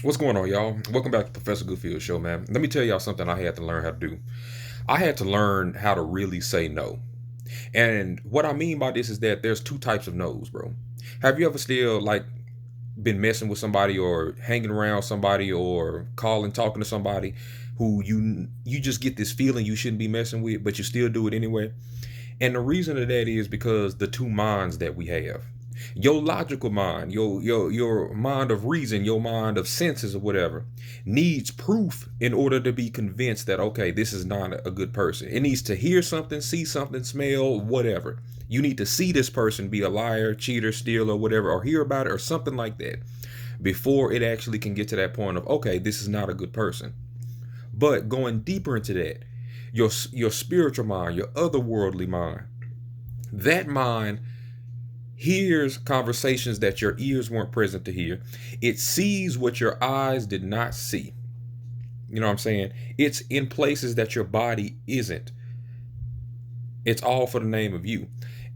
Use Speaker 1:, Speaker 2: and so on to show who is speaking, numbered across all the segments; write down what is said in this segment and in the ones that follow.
Speaker 1: What's going on, y'all? Welcome back to Professor Goodfeels show, man. Let me tell y'all something I had to learn how to do. I had to learn how to really say no. And what I mean by this is that there's two types of no's, bro. Have you ever still been messing with somebody or hanging around somebody or calling, talking to somebody who you just get this feeling you shouldn't be messing with, but you still do it anyway? And the reason of that is because the two minds that we have. Your logical mind, your mind of reason, your mind of senses or whatever, needs proof in order to be convinced that okay, this is not a good person. It needs to hear something, see something, smell, whatever. You need to see this person be a liar, cheater, stealer, whatever, or hear about it or something like that before it actually can get to that point of okay, this is not a good person. But going deeper into that, your spiritual mind, your otherworldly mind, that mind hears conversations that your ears weren't present to hear. It sees what your eyes did not see. You know what I'm saying? It's in places that your body isn't. It's all for the name of you.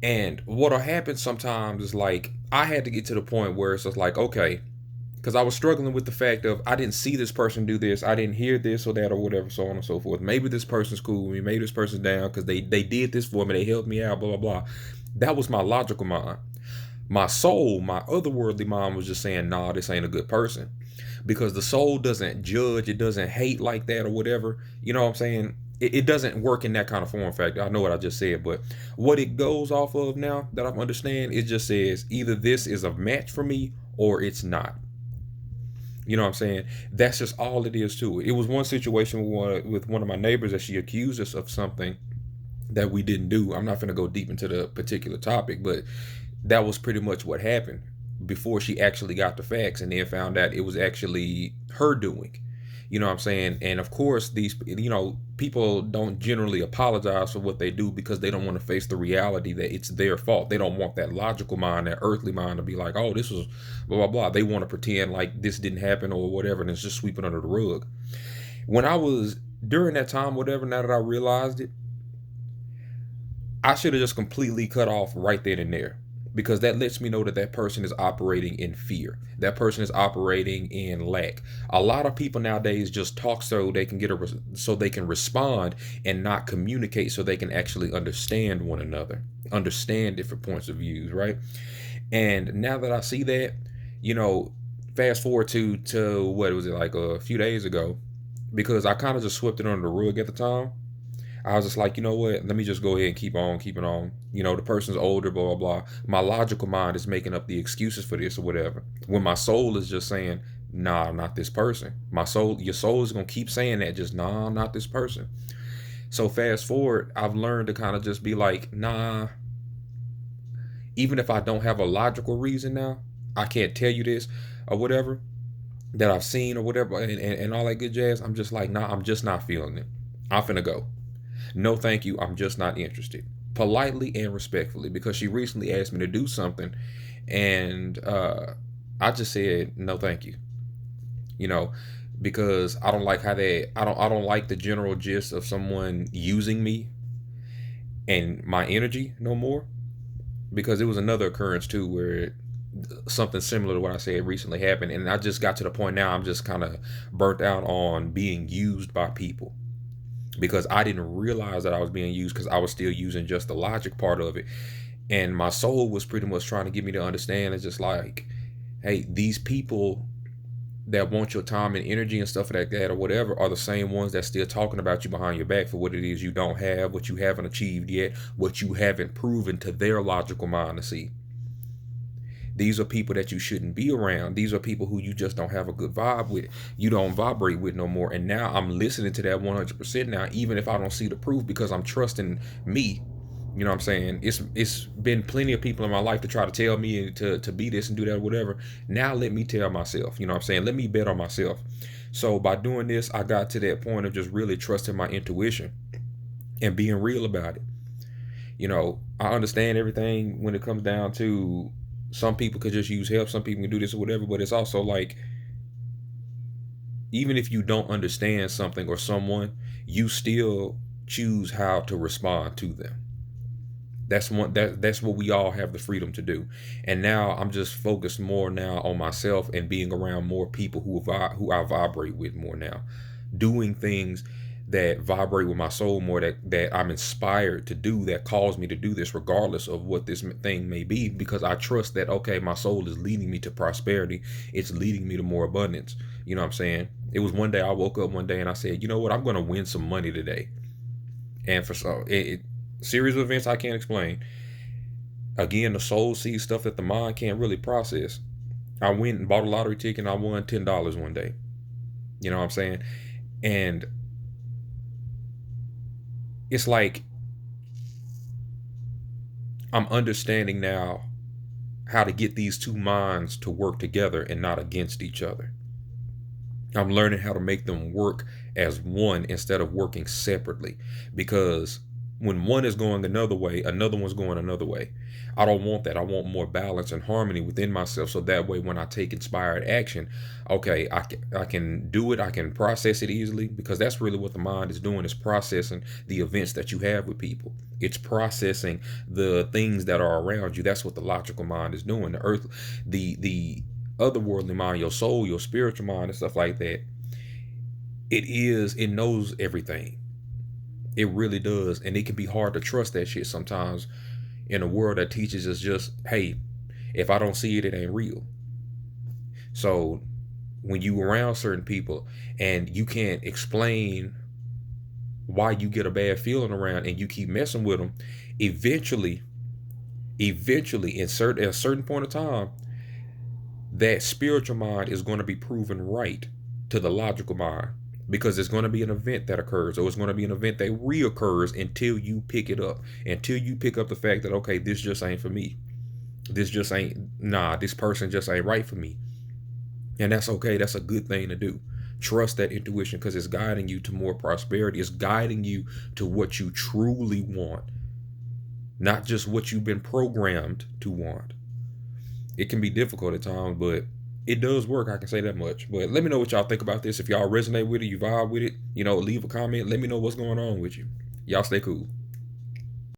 Speaker 1: And what'll happen sometimes is like I had to get to the point where it's just like, okay, because I was struggling with the fact of I didn't see this person do this, I didn't hear this or that or whatever, so on and so forth. Maybe this person's cool with me, maybe this person's down because they did this for me, they helped me out, blah blah blah. That was my logical mind. My soul, my otherworldly mind was just saying, nah, this ain't a good person. Because the soul doesn't judge, it doesn't hate like that or whatever. You know what I'm saying? It doesn't work in that kind of form factor. I know what I just said, but what it goes off of now that I understand, it just says either this is a match for me or it's not. You know what I'm saying? That's just all it is to it. It was one situation with one of my neighbors that she accused us of something that we didn't do. I'm not going to go deep into the particular topic, but that was pretty much what happened before she actually got the facts and then found out it was actually her doing. You know what I'm saying? And of course, people don't generally apologize for what they do because they don't want to face the reality that it's their fault. They don't want that logical mind, that earthly mind to be like, oh, this was blah, blah, blah. They want to pretend like this didn't happen or whatever and it's just sweeping under the rug. When I was during that time, whatever, now that I realized it, I should have just completely cut off right then and there because that lets me know that that person is operating in fear. That person is operating in lack. A lot of people nowadays just talk so they can so they can respond and not communicate so they can actually understand one another, understand different points of views, right? And now that I see that, you know, fast forward to what was it like a few days ago because I kind of just swept it under the rug at the time. I was just like, you know what? Let me just go ahead and keep on keeping on. You know, the person's older, blah, blah, blah. My logical mind is making up the excuses for this or whatever. When my soul is just saying, nah, not this person. Your soul is going to keep saying that, just, nah, not this person. So fast forward, I've learned to kind of just be like, nah, even if I don't have a logical reason now, I can't tell you this or whatever that I've seen or whatever and all that good jazz. I'm just like, nah, I'm just not feeling it. I'm finna go. No, thank you. I'm just not interested. Politely and respectfully, because she recently asked me to do something, and I just said no, thank you. You know, because I don't like how I don't like the general gist of someone using me and my energy no more. Because it was another occurrence too where something similar to what I said recently happened, and I just got to the point now I'm just kind of burnt out on being used by people because I didn't realize that I was being used because I was still using just the logic part of it. And my soul was pretty much trying to get me to understand it's just like, hey, these people that want your time and energy and stuff like that or whatever are the same ones that still talking about you behind your back for what it is you don't have, what you haven't achieved yet, what you haven't proven to their logical mind to see. These are people that you shouldn't be around. These are people who you just don't have a good vibe with. You don't vibrate with no more. And now I'm listening to that 100% now, even if I don't see the proof because I'm trusting me. You know what I'm saying? It's been plenty of people in my life to try to tell me to be this and do that or whatever. Now let me tell myself. You know what I'm saying? Let me bet on myself. So by doing this, I got to that point of just really trusting my intuition and being real about it. You know, I understand everything when it comes down to some people could just use help, some people can do this or whatever, but it's also like even if you don't understand something or someone, you still choose how to respond to them. That's what we all have the freedom to do. And now I'm just focused more now on myself and being around more people who I vibrate with more now, doing things that vibrate with my soul more, that I'm inspired to do, that calls me to do this regardless of what this thing may be, because I trust that, okay, my soul is leading me to prosperity. It's leading me to more abundance. You know what I'm saying? It was one day I woke up one day and I said, you know what, I'm going to win some money today. And for so series of events I can't explain. Again, the soul sees stuff that the mind can't really process. I went and bought a lottery ticket and I won $10 one day. You know what I'm saying? And it's like I'm understanding now how to get these two minds to work together and not against each other. I'm learning how to make them work as one instead of working separately. Because when one is going another way, another one's going another way. I don't want that. I want more balance and harmony within myself. So that way, when I take inspired action, okay, I can do it. I can process it easily, because that's really what the mind is doing, is processing the events that you have with people. It's processing the things that are around you. That's what the logical mind is doing. The otherworldly mind, your soul, your spiritual mind, and stuff like that, it knows everything. It really does. And it can be hard to trust that shit sometimes in a world that teaches us just, hey, if I don't see it, it ain't real. So when you around certain people and you can't explain why you get a bad feeling around, and you keep messing with them, eventually at a certain point of time, that spiritual mind is going to be proven right to the logical mind, because there's going to be an event that occurs, or it's going to be an event that reoccurs until you pick it up, until you pick up the fact that, okay, this just ain't for me. This just ain't, nah, this person just ain't right for me. And that's okay. That's a good thing to do. Trust that intuition, because it's guiding you to more prosperity. It's guiding you to what you truly want, not just what you've been programmed to want. It can be difficult at times, but it does work. I can say that much. But let me know what y'all think about this. If y'all resonate with it, you vibe with it, leave a comment. Let me know what's going on with you. Y'all stay cool.